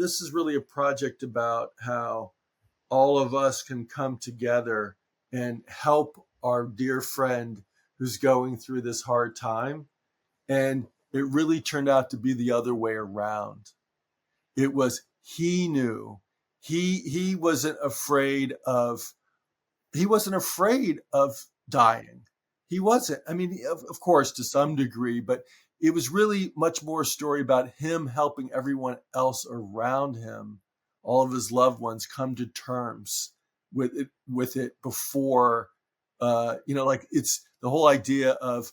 this is really a project about how all of us can come together and help our dear friend who's going through this hard time. And it really turned out to be the other way around. It was, he knew, he wasn't afraid of dying. He wasn't. I mean, of course, to some degree, but it was really much more a story about him helping everyone else around him, all of his loved ones, come to terms with it before, like it's the whole idea of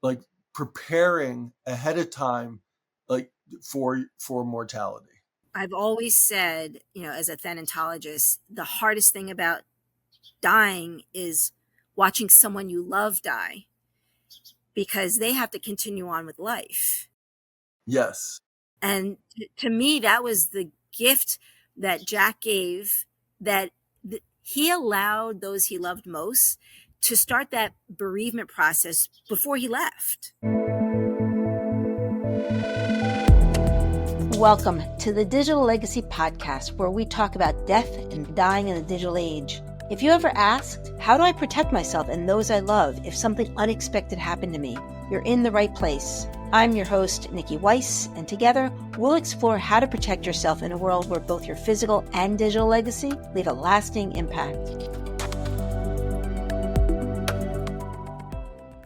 like preparing ahead of time, like for mortality. I've always said, as a thanatologist, the hardest thing about dying is watching someone you love die, because they have to continue on with life. Yes. And to me, that was the gift that Jack gave, that he allowed those he loved most to start that bereavement process before he left. Welcome to the Digital Legacy Podcast, where we talk about death and dying in the digital age. If you ever asked, how do I protect myself and those I love if something unexpected happened to me? You're in the right place. I'm your host, Nikki Weiss, and together we'll explore how to protect yourself in a world where both your physical and digital legacy leave a lasting impact.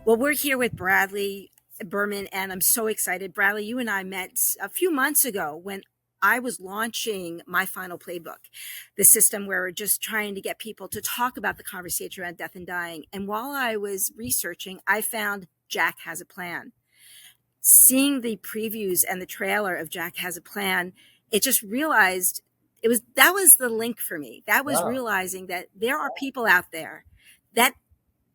Well, we're here with Bradley Berman, and I'm so excited. Bradley, you and I met a few months ago when I was launching my final playbook, the system where we're just trying to get people to talk about the conversation around death and dying. And while I was researching, I found Jack Has a Plan. Seeing the previews and the trailer of Jack Has a Plan, it just realized that was the link for me. That was realizing that there are people out there that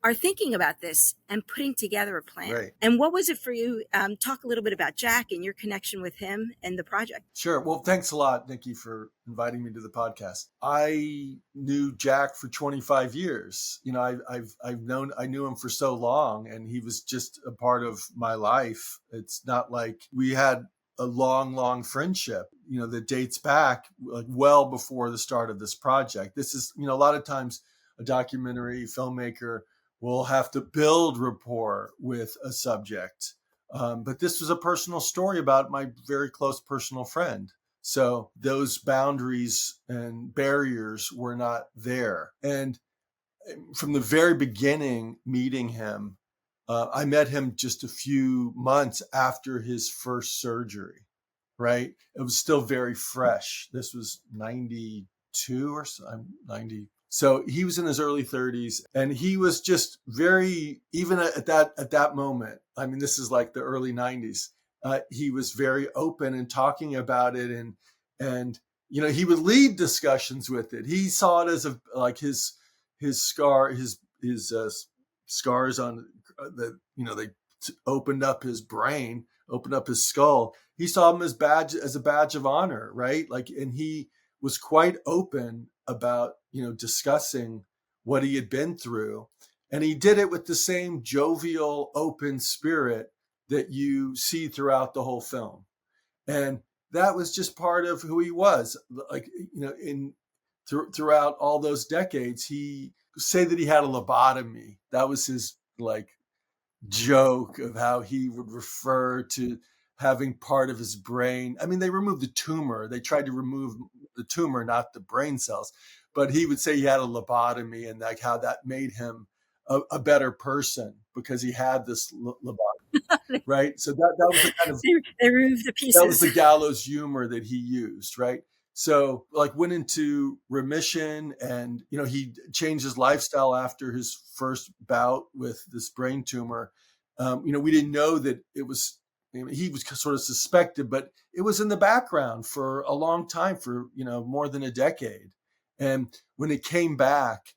are thinking about this and putting together a plan. Right. And what was it for you? Talk a little bit about Jack and your connection with him and the project. Sure. Well, thanks a lot, Nikki, for inviting me to the podcast. I knew Jack for 25 years. I knew him for so long, and he was just a part of my life. It's not like we had a long friendship, that dates back like well before the start of this project. This is, a lot of times a documentary filmmaker will have to build rapport with a subject. But this was a personal story about my very close personal friend. So those boundaries and barriers were not there. And from the very beginning, meeting him, I met him just a few months after his first surgery, right? It was still very fresh. This was 92 or so, 90. So he was in his early 30s, and he was just very, even at that moment, I mean, this is like the early 90s, he was very open and talking about it. And he would lead discussions with it. He saw it as his scars on they opened up his brain, opened up his skull. He saw them as a badge of honor, right? And he was quite open about, discussing what he had been through. And he did it with the same jovial, open spirit that you see throughout the whole film. And that was just part of who he was. Throughout all those decades, he say that he had a lobotomy. That was his joke of how he would refer to having part of his brain. I mean, they removed the tumor. They tried to remove the tumor, not the brain cells. But he would say he had a lobotomy, and how that made him a better person because he had this lobotomy, right? So that was the kind of they removed the pieces. That was the gallows humor that he used, right? So went into remission, and he changed his lifestyle after his first bout with this brain tumor. We didn't know that it was. He was sort of suspected, but it was in the background for a long time, for more than a decade. And when it came back,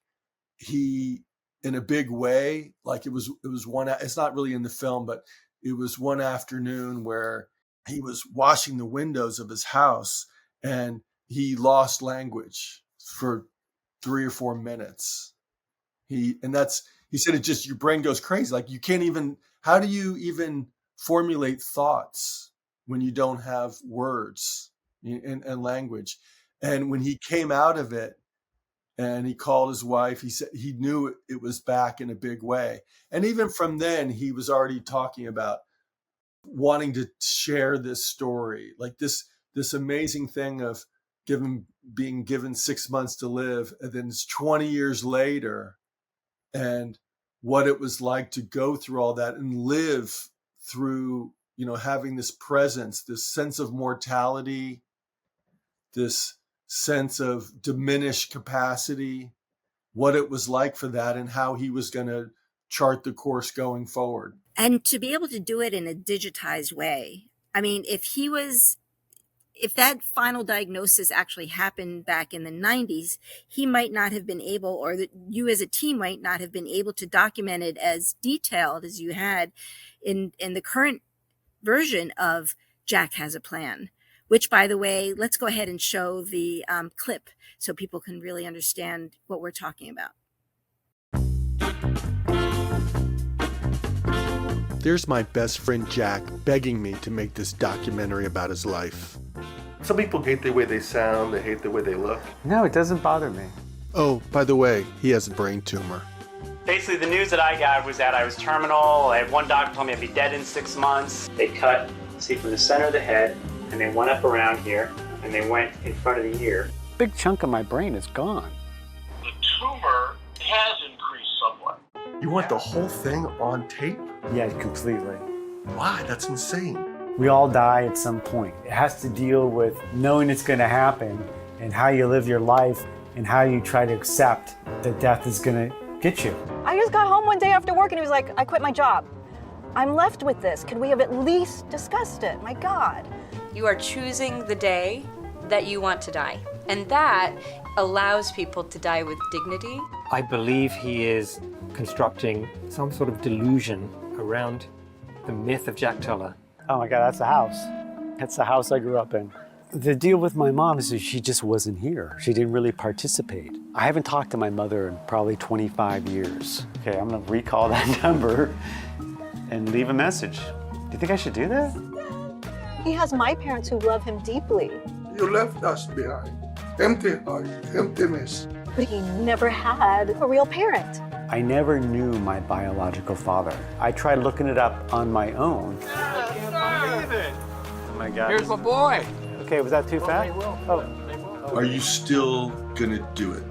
he, in a big way, it was one. It's not really in the film, but it was one afternoon where he was washing the windows of his house, and he lost language for 3 or 4 minutes. He said, it just, your brain goes crazy. You can't even. How do you even formulate thoughts when you don't have words? and language. And when he came out of it and he called his wife, he said he knew it was back in a big way. And even from then, he was already talking about wanting to share this story, like this amazing thing of being given 6 months to live, and then it's 20 years later, and what it was like to go through all that and live through, having this presence, this sense of mortality, this sense of diminished capacity, what it was like for that, and how he was going to chart the course going forward. And to be able to do it in a digitized way. I mean, if that final diagnosis actually happened back in the 90s, he might not have been able, or you as a team might not have been able to document it as detailed as you had in the current version of Jack Has a Plan, which, by the way, let's go ahead and show the clip so people can really understand what we're talking about. There's my best friend Jack begging me to make this documentary about his life. Some people hate the way they sound, they hate the way they look. No, it doesn't bother me. Oh, by the way, he has a brain tumor. Basically, the news that I got was that I was terminal. I had one doctor told me I'd be dead in 6 months. They cut, from the center of the head, and they went up around here, and they went in front of the ear. A big chunk of my brain is gone. The tumor has increased somewhat. You want the whole thing on tape? Yeah, completely. Why? That's insane. We all die at some point. It has to deal with knowing it's going to happen and how you live your life and how you try to accept that death is going to get you. I just got home one day after work and he was like, I quit my job. I'm left with this. Could we have at least discussed it? My God. You are choosing the day that you want to die. And that allows people to die with dignity. I believe he is constructing some sort of delusion around the myth of Jack Tuller. Oh my God, that's a house. That's the house I grew up in. The deal with my mom is that she just wasn't here. She didn't really participate. I haven't talked to my mother in probably 25 years. Okay, I'm gonna recall that number and leave a message. Do you think I should do that? He has my parents who love him deeply. You left us behind. Empty heart, emptiness. But he never had a real parent. I never knew my biological father. I tried looking it up on my own. I can't believe it. Oh my God. Here's my boy. Okay, was that too fast? Oh. Are you still gonna do it?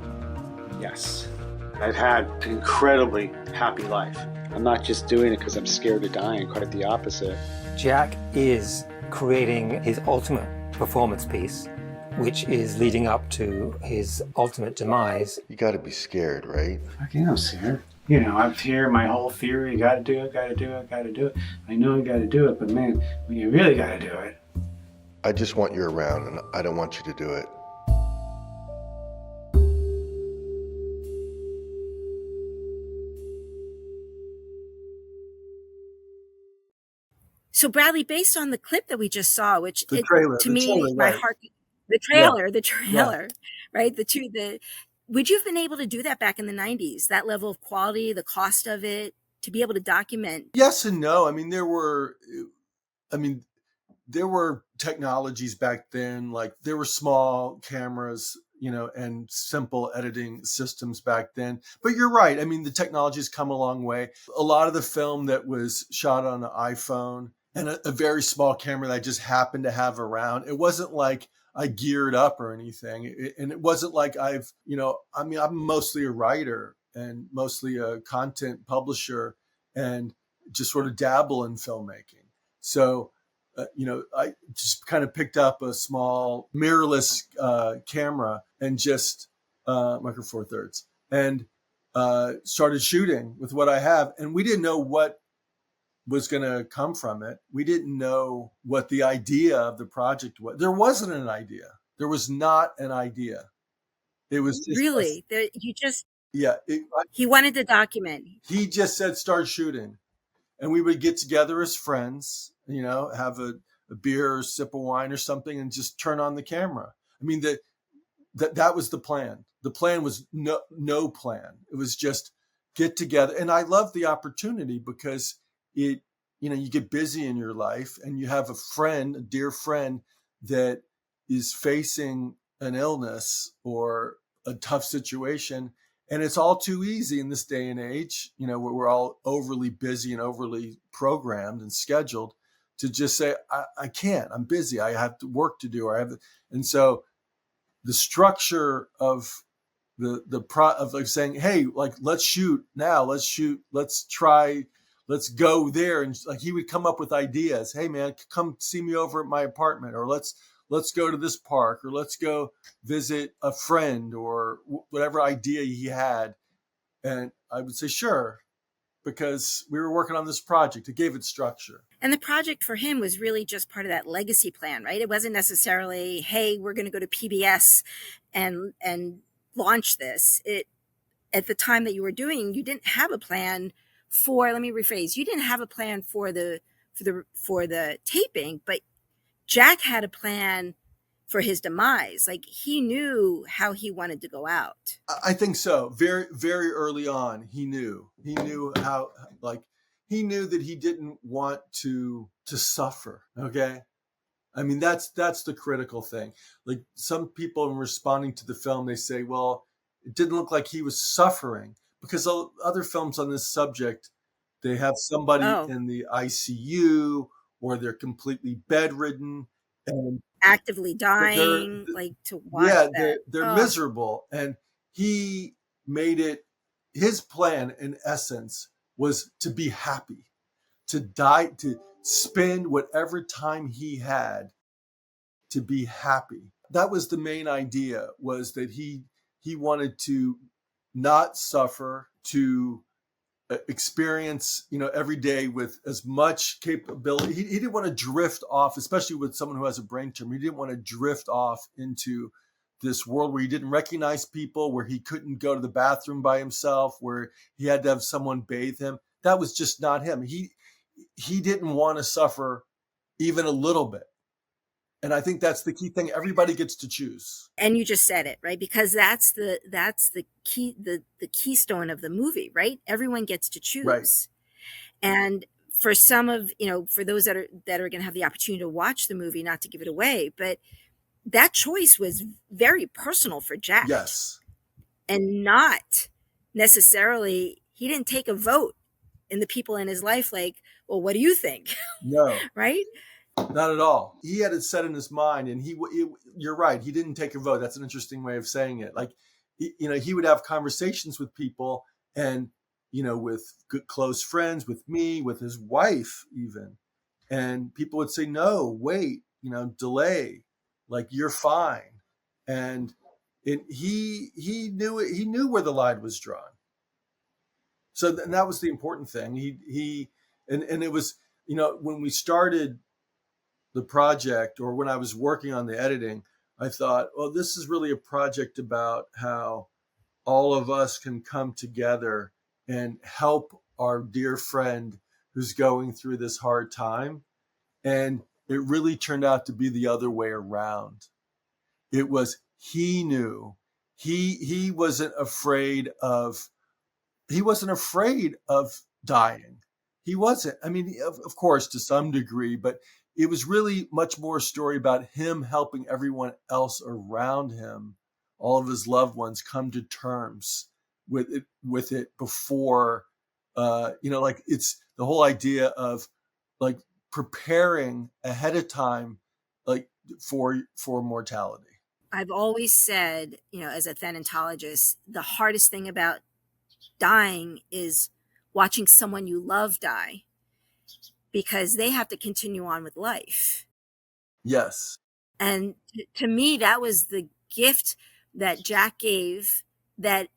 Yes. I've had an incredibly happy life. I'm not just doing it because I'm scared of dying, quite the opposite. Jack is creating his ultimate performance piece, which is leading up to his ultimate demise. You gotta be scared, right? Okay, I'm scared. You know, I'm here, my whole theory, you gotta do it, gotta do it, gotta do it. I know I gotta do it, but man, when you really gotta do it. I just want you around and I don't want you to do it. So Bradley, based on the clip that we just saw, which The trailer, my right. heart, the trailer, right? Would you have been able to do that back in the 90s? That level of quality, the cost of it, to be able to document? Yes and no. I mean, there were technologies back then, like there were small cameras, and simple editing systems back then. But you're right. I mean, the technology's come a long way. A lot of the film that was shot on an iPhone and a very small camera that I just happened to have around, it wasn't like I geared up or anything. And it wasn't like I'm mostly a writer and mostly a content publisher and just sort of dabble in filmmaking. So, I just kind of picked up a small mirrorless camera and just Micro Four Thirds and started shooting with what I have. And we didn't know what was going to come from it. We didn't know what the idea of the project was. There wasn't an idea. There was not an idea. It was just Really? He wanted to document. He just said, start shooting. And we would get together as friends, have a beer or sip of wine or something and just turn on the camera. I mean, that was the plan. The plan was no plan. It was just get together. And I love the opportunity because you get busy in your life and you have a dear friend that is facing an illness or a tough situation. And it's all too easy in this day and age, where we're all overly busy and overly programmed and scheduled to just say, I can't, I'm busy, I have work to do, and so the structure of of like saying, hey, like, let's shoot now, let's try, let's go there. And like, he would come up with ideas. Hey man, come see me over at my apartment, or let's go to this park, or let's go visit a friend, or whatever idea he had. And I would say, sure, because we were working on this project. It gave it structure. And the project for him was really just part of that legacy plan, right? It wasn't necessarily, hey, we're going to go to PBS and launch this. At the time that you were doing, you didn't have a plan for, let me rephrase, you didn't have a plan for the taping, but Jack had a plan for his demise. Like, he knew how he wanted to go out. I think so. Very, very early on, he knew how, like, he knew that he didn't want to suffer. Okay. I mean, that's the critical thing. Like, some people in responding to the film, they say, well, it didn't look like he was suffering, because other films on this subject, they have somebody in the ICU, or they're completely bedridden and actively dying, like, to watch that. They're miserable. And he made it, his plan in essence was to be happy, to die, to spend whatever time he had to be happy. That was the main idea, was that he wanted to not suffer, to experience, every day with as much capability. He didn't want to drift off, especially with someone who has a brain tumor. He didn't want to drift off into this world where he didn't recognize people, where he couldn't go to the bathroom by himself, where he had to have someone bathe him. That was just not him. He didn't want to suffer even a little bit. And I think that's the key thing. Everybody gets to choose. And you just said it, right? Because that's the key, the keystone of the movie, right? Everyone gets to choose. Right. And for some of, for those that are going to have the opportunity to watch the movie, not to give it away, but that choice was very personal for Jack. Yes. And not necessarily, he didn't take a vote in the people in his life like, well, what do you think? No. Right? Not at all. He had it set in his mind, and you're right. He didn't take a vote. That's an interesting way of saying it. Like, he would have conversations with people, and, with good, close friends, with me, with his wife even. And people would say, no, wait, delay, like, you're fine. And he knew it. He knew where the line was drawn. So that was the important thing. And it was, when we started the project, or when I was working on the editing, I thought, well, this is really a project about how all of us can come together and help our dear friend who's going through this hard time. And it really turned out to be the other way around. It was, he knew, he wasn't afraid of dying. He wasn't. I mean, of course, to some degree, but it was really much more a story about him helping everyone else around him, all of his loved ones, come to terms with it before, like, it's the whole idea of, like, preparing ahead of time, like, for mortality. I've always said, as a thanatologist, the hardest thing about dying is watching someone you love die, because they have to continue on with life. Yes. And to me, that was the gift that Jack gave, that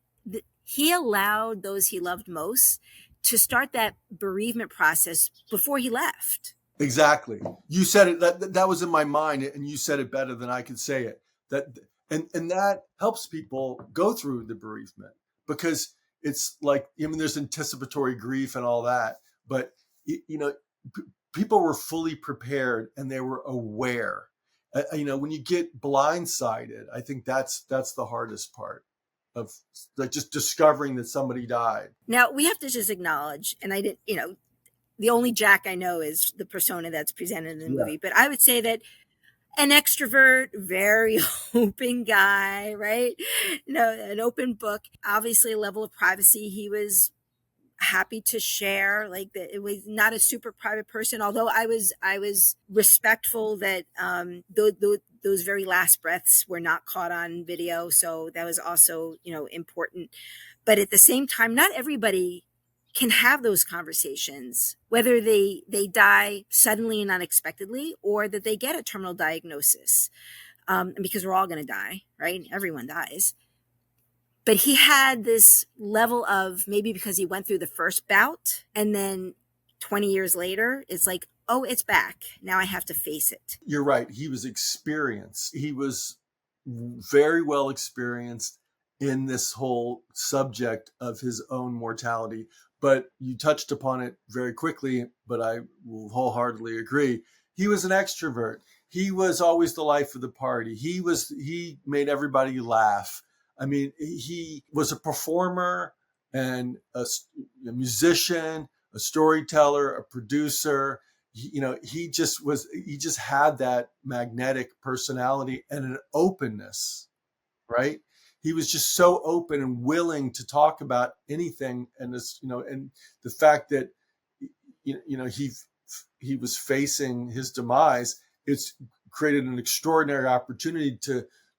he allowed those he loved most to start that bereavement process before he left. Exactly. You said it, that was in my mind, and you said it better than I could say it. And that helps people go through the bereavement, because it's like, there's anticipatory grief and all that, but people were fully prepared and they were aware. When you get blindsided, I think that's the hardest part of, like, just discovering that somebody died. Now we have to just acknowledge, and I didn't, the only Jack I know is the persona that's presented in the movie, but I would say that an extrovert, very open guy, right? An open book, obviously a level of privacy he was happy to share. Like that, it was not a super private person, although I was respectful that those very last breaths were not caught on video, so that was also important. But at the same time, not everybody can have those conversations, whether they die suddenly and unexpectedly, or that they get a terminal diagnosis, because we're all going to die, right? Everyone dies. But he had this level of, maybe because he went through the first bout, and then 20 years later, it's like, oh, it's back. Now I have to face it. You're right. He was experienced. He was very well experienced in this whole subject of his own mortality. But you touched upon it very quickly, but I will wholeheartedly agree. He was an extrovert. He was always the life of the party. He made everybody laugh. I mean, he was a performer and a musician, a storyteller, a producer. He just had that magnetic personality and an openness, right? He was just so open and willing to talk about anything. And this, and the fact that, he was facing his demise, it's created an extraordinary opportunity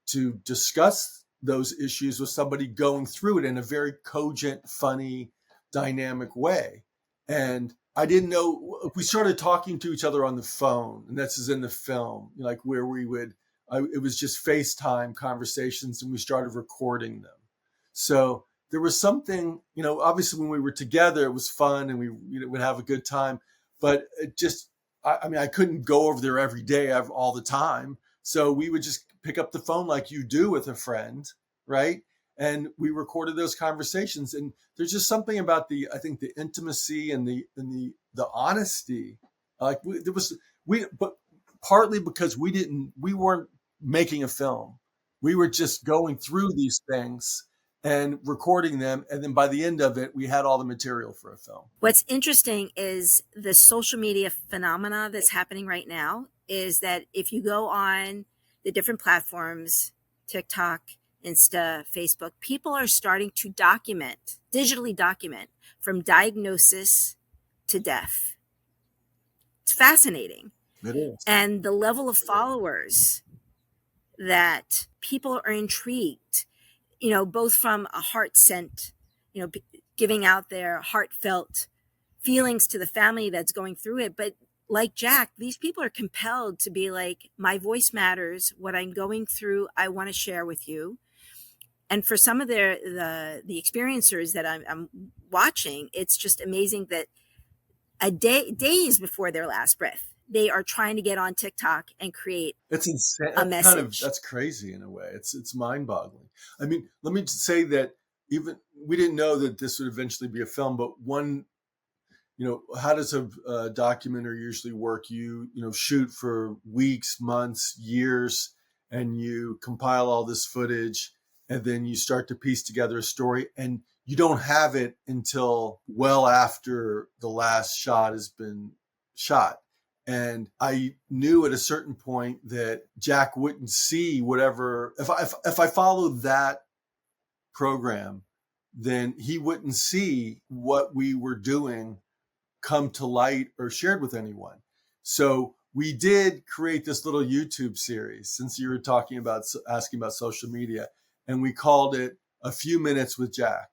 to discuss those issues with somebody going through it in a very cogent, funny, dynamic way. And I didn't know, we started talking to each other on the phone, and this is in the film, like where it was just FaceTime conversations, and we started recording them. So there was something, obviously when we were together, it was fun and we would have a good time, but it just, I couldn't go over there every day all the time. So we would just pick up the phone like you do with a friend, right? And we recorded those conversations. And there's just something about I think the intimacy and the honesty. But partly because we weren't making a film. We were just going through these things and recording them. And then by the end of it, we had all the material for a film. What's interesting is the social media phenomena that's happening right now is that if you go on the different platforms, TikTok, Insta, Facebook, people are starting to digitally document from diagnosis to death. It's fascinating. It is. And the level of followers that people are intrigued, both from a heart sent, giving out their heartfelt feelings to the family that's going through it. But like Jack, these people are compelled to be like, my voice matters. What I'm going through, I want to share with you. And for some of the experiencers that I'm watching, it's just amazing that days before their last breath, they are trying to get on TikTok and create it's insane. A message. That's crazy in a way. It's mind-boggling. I mean, let me just say that even we didn't know that this would eventually be a film, but one, how does a documentary usually work? You shoot for weeks, months, years, and you compile all this footage, and then you start to piece together a story, and you don't have it until well after the last shot has been shot. And I knew at a certain point that Jack wouldn't see whatever, if I followed that program, then he wouldn't see what we were doing come to light or shared with anyone. So we did create this little YouTube series, since you were asking about social media, and we called it A Few Minutes with Jack.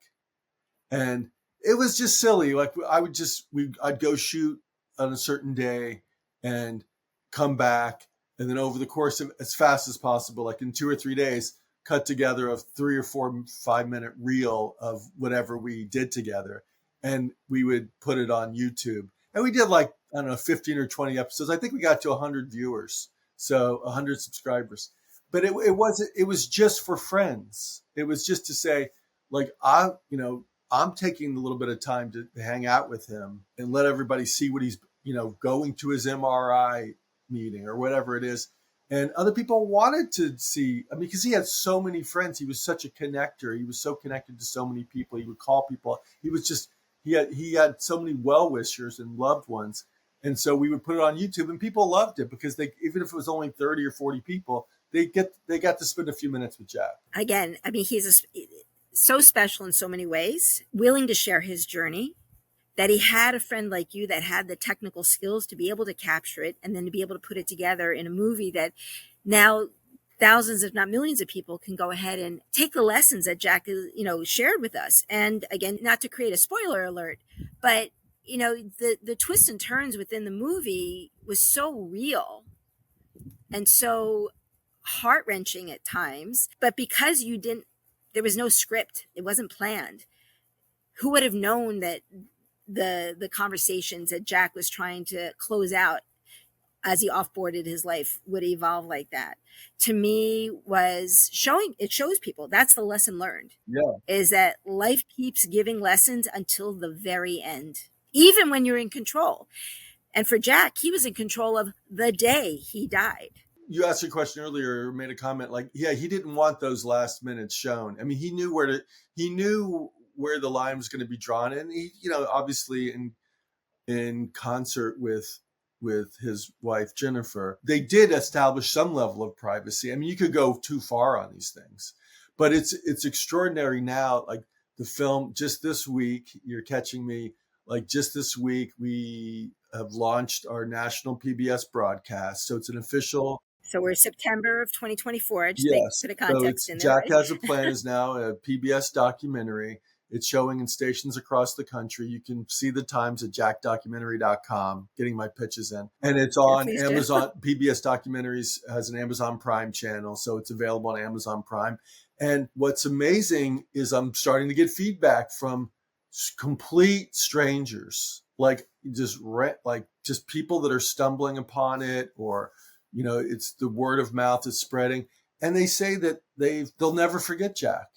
And it was just silly. Like I'd go shoot on a certain day and come back, and then over the course of as fast as possible, like in 2 or 3 days, cut together a 3 or 4, 5 minute reel of whatever we did together. And we would put it on YouTube. And we did 15 or 20 episodes. I think we got to 100 viewers. So 100 subscribers. But it was just for friends. It was just to say, I'm taking a little bit of time to hang out with him and let everybody see what he's, going to his MRI meeting or whatever it is. And other people wanted to see, because he had so many friends. He was such a connector. He was so connected to so many people. He would call people. He was just, he had so many well-wishers and loved ones. And so we would put it on YouTube, and people loved it because even if it was only 30 or 40 people, they got to spend a few minutes with Jack. Again, I mean, he's so special in so many ways, willing to share his journey, that he had a friend like you that had the technical skills to be able to capture it and then to be able to put it together in a movie that now thousands, if not millions of people can go ahead and take the lessons that Jack, shared with us. And again, not to create a spoiler alert, but the twists and turns within the movie was so real and so heart-wrenching at times, but because there was no script, it wasn't planned. Who would have known that the conversations that Jack was trying to close out as he offboarded his life would evolve like that? To me, it shows people that's the lesson learned. Yeah. Is that life keeps giving lessons until the very end, even when you're in control. And for Jack, he was in control of the day he died. You asked a question earlier, made a comment like, yeah, he didn't want those last minutes shown. I mean, he knew where the line was going to be drawn, and he, obviously in concert with his wife Jennifer, they did establish some level of privacy. I mean, you could go too far on these things, but it's extraordinary now. Like the film, just this week, you're catching me. Like just this week, we have launched our national PBS broadcast, so it's an official. So we're September of 2024. Just Yes. make a context in there. Jack right? Has a Plan is now a PBS documentary. It's showing in stations across the country. You can see the times at jackdocumentary.com, getting my pitches in. And it's on Amazon. PBS Documentaries has an Amazon Prime channel, so it's available on Amazon Prime. And what's amazing is I'm starting to get feedback from complete strangers, like just people that are stumbling upon it, or it's the word of mouth is spreading, and they say that they'll never forget Jack.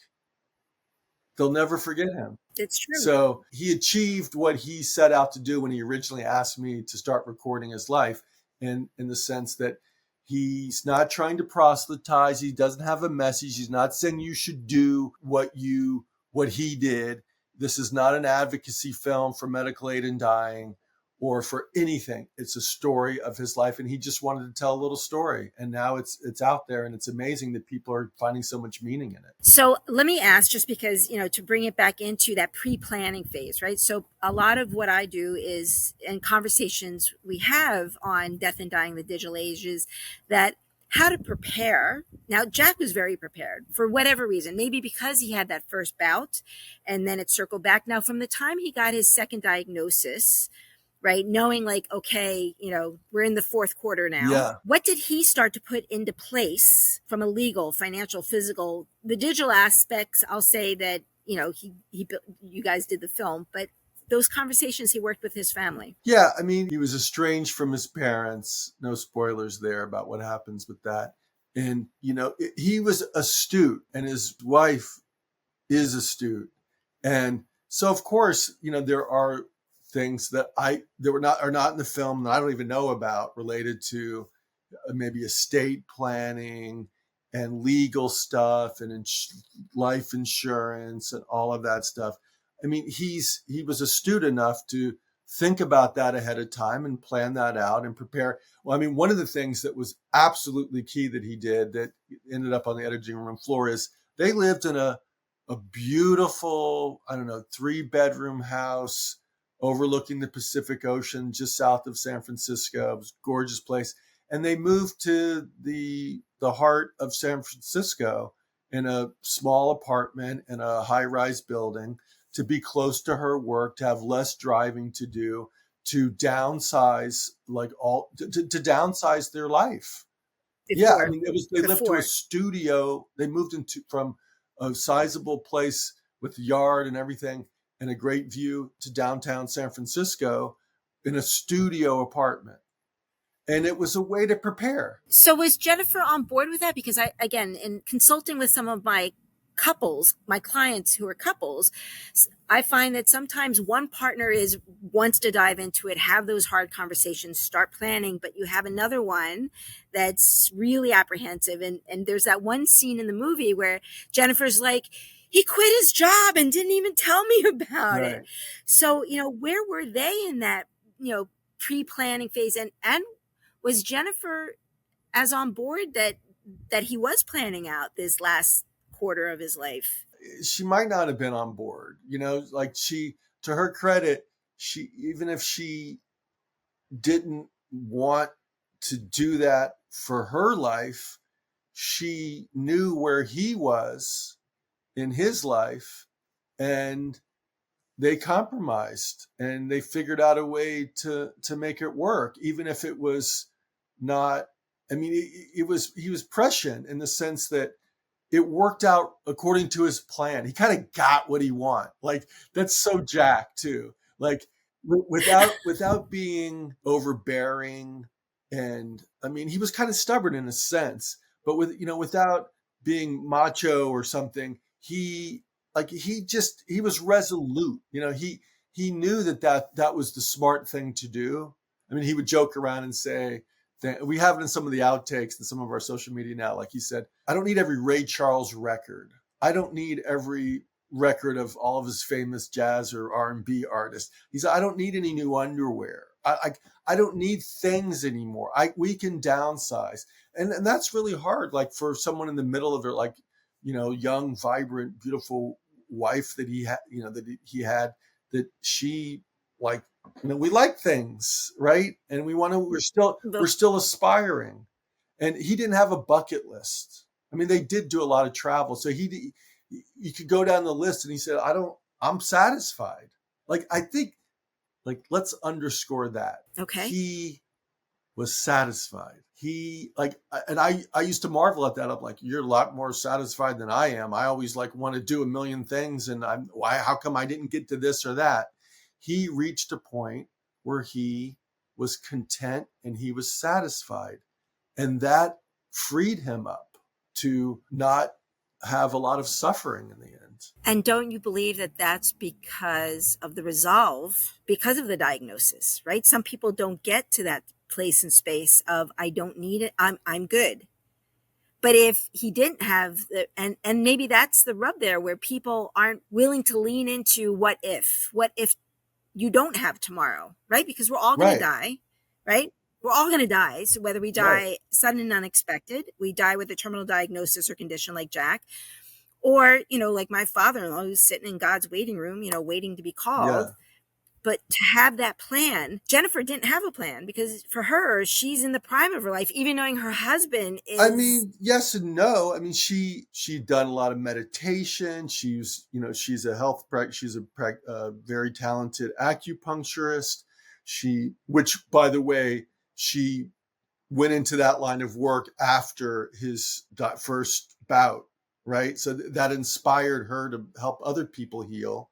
They'll never forget him. It's true. So he achieved what he set out to do when he originally asked me to start recording his life, in the sense that he's not trying to proselytize. He doesn't have a message. He's not saying you should do what he did. This is not an advocacy film for medical aid in dying or for anything. It's a story of his life, and he just wanted to tell a little story. And now it's out there, and it's amazing that people are finding so much meaning in it. So let me ask, just because, to bring it back into that pre-planning phase, right? So a lot of what I do is, in conversations we have on death and dying, the digital age, is that how to prepare. Now, Jack was very prepared for whatever reason, maybe because he had that first bout and then it circled back. Now, from the time he got his second diagnosis, right, knowing like, okay, we're in the fourth quarter now. Yeah. What did he start to put into place from a legal, financial, physical, the digital aspects? I'll say that, you guys did the film, but those conversations he worked with his family. Yeah, I mean, he was estranged from his parents. No spoilers there about what happens with that. And, he was astute, and his wife is astute. And so, of course, there are things that are not in the film that I don't even know about, related to maybe estate planning and legal stuff and life insurance and all of that stuff. I mean, he was astute enough to think about that ahead of time and plan that out and prepare. Well, I mean, one of the things that was absolutely key that he did that ended up on the editing room floor is they lived in a beautiful, 3-bedroom house overlooking the Pacific Ocean just south of San Francisco. It was a gorgeous place. And they moved to the heart of San Francisco in a small apartment in a high-rise building, to be close to her work, to have less driving to do, to downsize, to downsize their life. They lived to a studio. They moved from a sizable place with a yard and everything and a great view to downtown San Francisco in a studio apartment. And it was a way to prepare. So was Jennifer on board with that? Because in consulting with some of my clients who are couples, I find that sometimes one partner wants to dive into it, have those hard conversations, start planning, but you have another one that's really apprehensive. And there's that one scene in the movie where Jennifer's like, he quit his job and didn't even tell me about it. So, where were they in that, pre-planning phase, and was Jennifer as on board that he was planning out this last quarter of his life? She might not have been on board, like to her credit, even if she didn't want to do that for her life, she knew where he was in his life, and they compromised and they figured out a way to make it work, even if it was not. I mean, he was prescient in the sense that it worked out according to his plan. He kind of got what he wanted. Like, that's so Jack too. Like, without being overbearing, and I mean, he was kind of stubborn in a sense, but without being macho or something, he was resolute. He knew that was the smart thing to do. I mean, he would joke around and say, we have it in some of the outtakes and some of our social media now. Like he said, I don't need every Ray Charles record. I don't need every record of all of his famous jazz or R&B artists. He said, I don't need any new underwear. I don't need things anymore. We can downsize. And that's really hard. Like, for someone in the middle of it, like, young, vibrant, beautiful wife that he had, that she, like, we like things, right? And we're still aspiring. And he didn't have a bucket list. I mean, they did do a lot of travel. So you could go down the list, and he said, I'm satisfied. Like, I think, like, let's underscore that. Okay. He was satisfied. And I used to marvel at that. I'm like, you're a lot more satisfied than I am. I always want to do a million things. And how come I didn't get to this or that? He reached a point where he was content and he was satisfied. And that freed him up to not have a lot of suffering in the end. And don't you believe that that's because of the resolve, because of the diagnosis, right? Some people don't get to that place and space of, I don't need it, I'm good. But if he didn't have and maybe that's the rub there, where people aren't willing to lean into what if you don't have tomorrow, right? Because we're all going to die, right? We're all going to die. So whether we die sudden and unexpected, we die with a terminal diagnosis or condition like Jack, or, like my father-in-law, who's sitting in God's waiting room, waiting to be called. Yeah. But to have that plan, Jennifer didn't have a plan, because for her, she's in the prime of her life, even knowing her husband is. I mean, yes and no. I mean, she'd done a lot of meditation. She's a very talented acupuncturist. Which, by the way, she went into that line of work after his first bout, right? So that inspired her to help other people heal.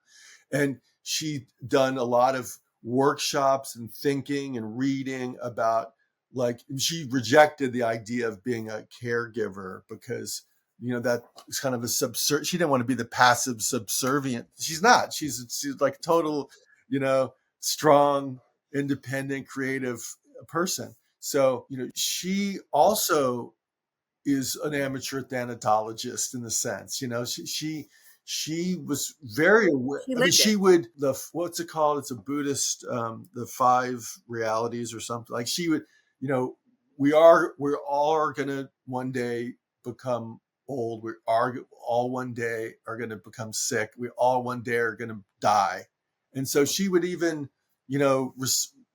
And she'd done a lot of workshops and thinking and reading about, like, she rejected the idea of being a caregiver because, that was kind of a she didn't want to be the passive subservient. She's not. She's like total, strong, independent, creative person. So, she also is an amateur thanatologist in the sense, she was very aware. She would, what's it called? It's a Buddhist, the 5 realities or something. Like, she would, we're all going to one day become old. We are all one day are going to become sick. We all one day are going to die. And so she would even,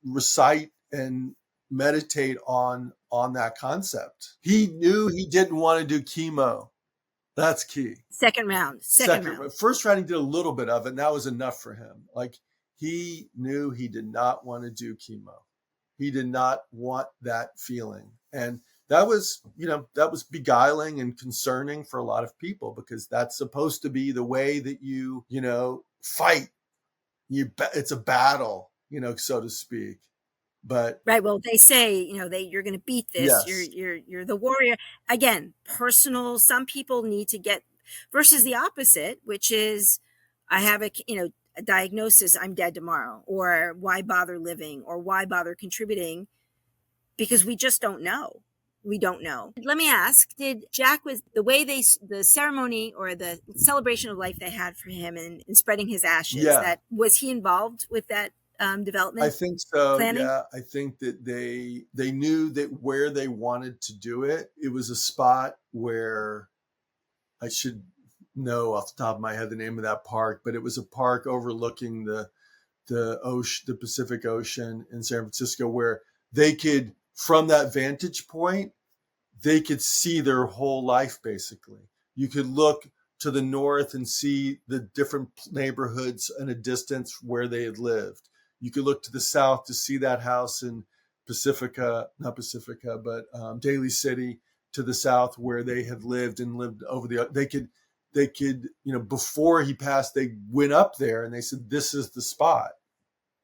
recite and meditate on that concept. He knew he didn't want to do chemo. That's key. Second round. First round, he did a little bit of it, and that was enough for him. Like, he knew he did not want to do chemo. He did not want that feeling. And that was beguiling and concerning for a lot of people, because that's supposed to be the way that you fight. It's a battle, so to speak. But right, well, they say you're going to beat this. Yes. You're the warrior. Again, personal. Some people need to get versus the opposite, which is, I have a diagnosis, I'm dead tomorrow, or why bother living, or why bother contributing, because we just don't know. We don't know. Let me ask: did Jack, was the way the ceremony or the celebration of life they had for him and in spreading his ashes? Yeah. That was he involved with that? development? I think so. Planning? Yeah, I think that they knew that where they wanted to do it. It was a spot where I should know off the top of my head the name of that park, but it was a park overlooking the ocean, the Pacific Ocean in San Francisco, where they could, from that vantage point, they could see their whole life. Basically, you could look to the north and see the different neighborhoods in a distance where they had lived. You could look to the south to see that house in not Pacifica, but Daly City to the south where they had lived over they could, before he passed, they went up there and they said, this is the spot.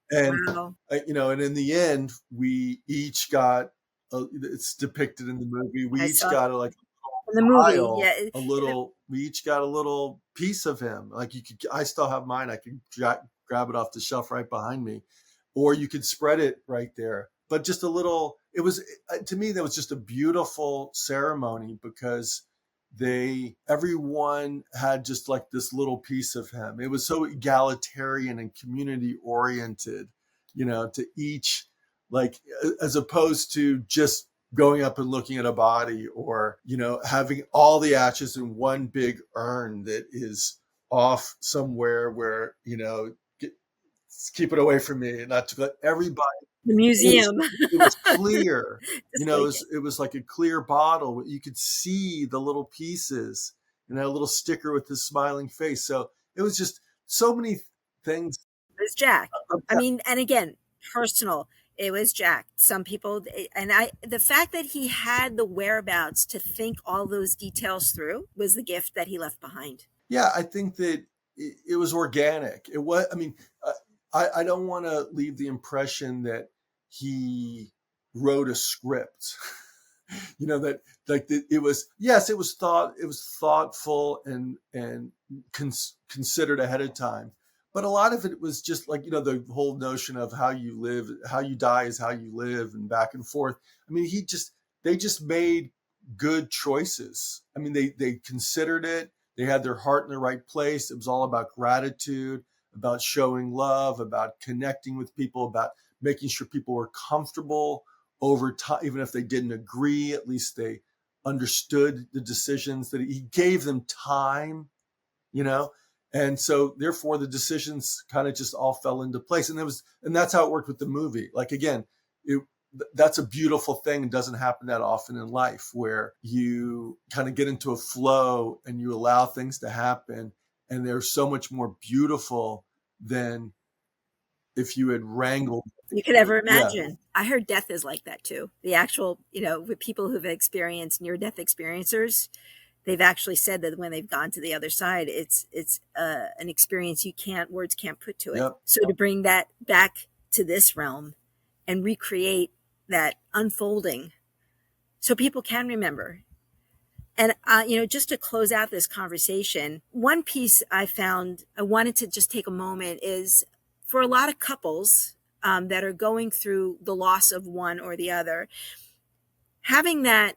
And, Wow. and in the end, we each got, it's depicted in the movie, we I each saw got like in the movie. file, Yeah. we each got a little piece of him. Like I still have mine. I could grab it off the shelf right behind me, or you could spread it right there. But just a little, to me, that was just a beautiful ceremony because everyone had just like this little piece of him. It was so egalitarian and community oriented, to each, like, as opposed to just going up and looking at a body or, having all the ashes in one big urn that is off somewhere where, keep it away from me, not to let everybody. The museum. It was clear, Just it was like a clear bottle. You could see the little pieces and a little sticker with his smiling face. So it was just so many things. It was Jack. I mean, and again, personal. It was Jack. Some people, the fact that he had the whereabouts to think all those details through was the gift that he left behind. Yeah, I think that it was organic. It was, I mean, I don't want to leave the impression that he wrote a script, that like it was, yes, it was thoughtful and considered ahead of time. But a lot of it was just like, the whole notion of how you live, how you die is how you live, and back and forth. I mean, they just made good choices. I mean, they considered it. They had their heart in the right place. It was all about gratitude, about showing love, about connecting with people, about making sure people were comfortable over time. Even if they didn't agree, at least they understood the decisions that he gave them time, and so therefore the decisions kind of just all fell into place. And that's how it worked with the movie. Like, again, that's a beautiful thing. It doesn't happen that often in life, where you kind of get into a flow and you allow things to happen. And they're so much more beautiful than if you had wrangled. You could ever imagine. Yeah. I heard death is like that too. The actual, with people who've experienced near-death experiencers, they've actually said that when they've gone to the other side, it's an experience words can't put to it. Yep. So to bring that back to this realm and recreate that unfolding so people can remember. And, just to close out this conversation, one piece I found I wanted to just take a moment is for a lot of couples that are going through the loss of one or the other, having that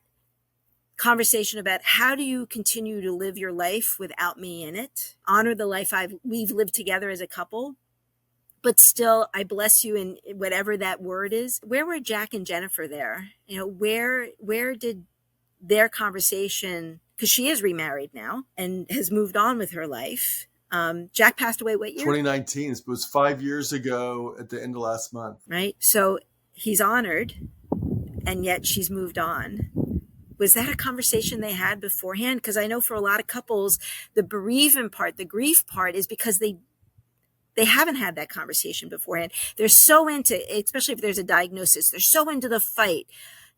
conversation about how do you continue to live your life without me in it, honor the life we've lived together as a couple, but still I bless you in whatever that word is. Where were Jack and Jennifer there? Where did their conversation, because she is remarried now and has moved on with her life. Jack passed away what year? 2019. It was 5 years ago at the end of last month. Right. So he's honored and yet she's moved on. Was that a conversation they had beforehand? Because I know for a lot of couples, the bereavement part, the grief part is because they haven't had that conversation beforehand. They're so into, especially if there's a diagnosis, they're so into the fight.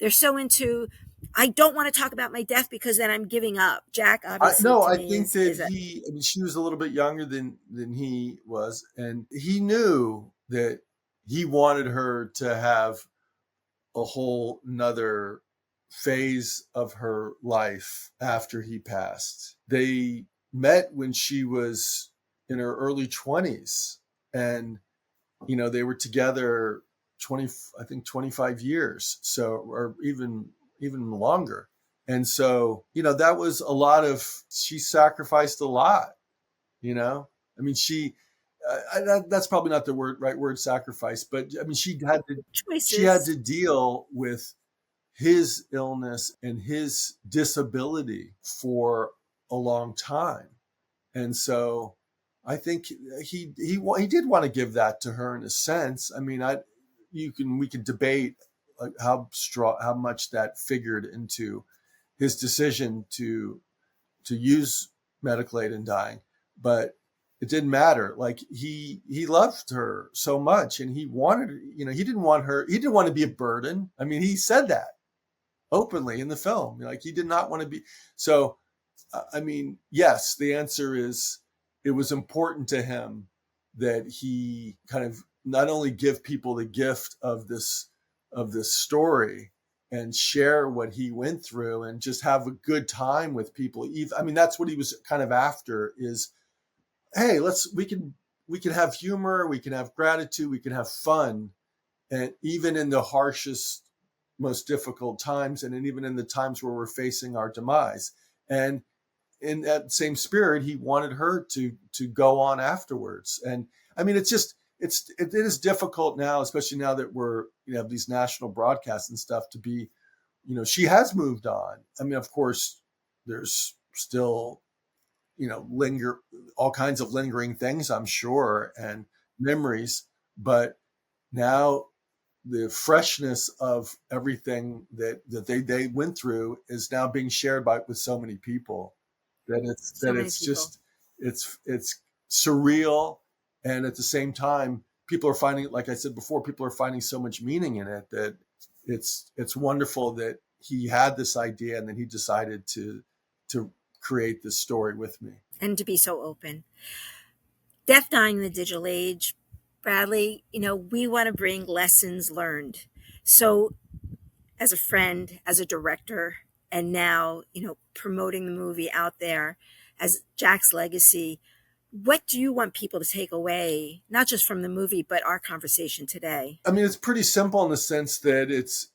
They're so into, I don't want to talk about my death because then I'm giving up. Jack, obviously. I think she was a little bit younger than he was. And he knew that he wanted her to have a whole nother phase of her life after he passed. They met when she was in her early 20s. And, they were together 25 years. So, or even longer. And so, that was a lot of, she sacrificed a lot, I mean, that's probably not the right word, sacrifice, but I mean, she had Choices. to deal with his illness and his disability for a long time. And so I think he did want to give that to her in a sense. I mean, we can debate like how much that figured into his decision to use medical aid in dying, but it didn't matter. Like he loved her so much, and he wanted, he didn't want to be a burden. I mean, he said that openly in the film. Like he did not want to be. So, I mean, yes, the answer is it was important to him that he kind of not only give people the gift of this story and share what he went through and just have a good time with people. I mean, that's what he was kind of after is, hey, we can have humor, we can have gratitude, we can have fun. And even in the harshest, most difficult times, and even in the times where we're facing our demise. And in that same spirit, he wanted her to go on afterwards. And I mean, it is difficult now, especially now that we're, have these national broadcasts and stuff to be, she has moved on. I mean, of course, there's still, all kinds of lingering things, I'm sure, and memories, but now the freshness of everything that they went through is now being shared with so many people that it's surreal. And at the same time, people are finding, like I said before, people are finding so much meaning in it that it's wonderful that he had this idea and then he decided to create this story with me. And to be so open. Death, Dying in the Digital Age. Bradley, we want to bring lessons learned. So as a friend, as a director, and now, promoting the movie out there as Jack's legacy, what do you want people to take away, not just from the movie, but our conversation today? I mean, it's pretty simple in the sense that it's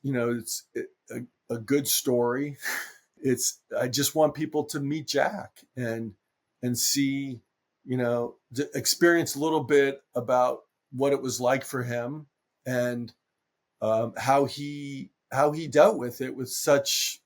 a good story. I just want people to meet Jack and see, experience a little bit about what it was like for him and how he dealt with it with such,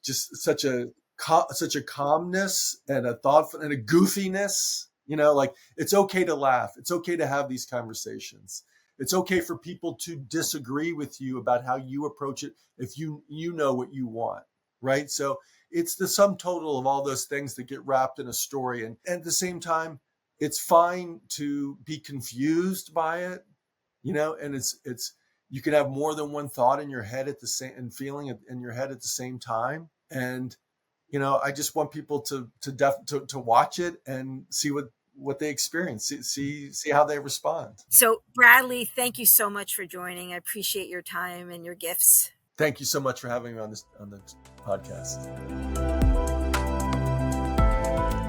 just such a calmness and a thoughtful and a goofiness, like it's okay to laugh. It's okay to have these conversations. It's okay for people to disagree with you about how you approach it if you know what you want, right? So it's the sum total of all those things that get wrapped in a story. And at the same time, it's fine to be confused by it, and it's you can have more than one thought in your head and feeling in your head at the same time. And, I just want people to watch it and see what they experience, see how they respond. So Bradley, thank you so much for joining. I appreciate your time and your gifts. Thank you so much for having me on the podcast.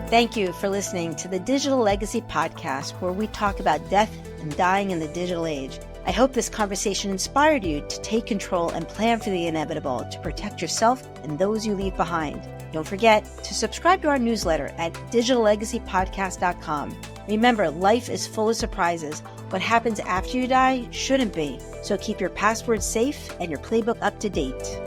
Thank you for listening to the Digital Legacy Podcast, where we talk about death and dying in the digital age. I hope this conversation inspired you to take control and plan for the inevitable to protect yourself and those you leave behind. Don't forget to subscribe to our newsletter at digitallegacypodcast.com. Remember, life is full of surprises. What happens after you die shouldn't be. So keep your passwords safe and your playbook up to date.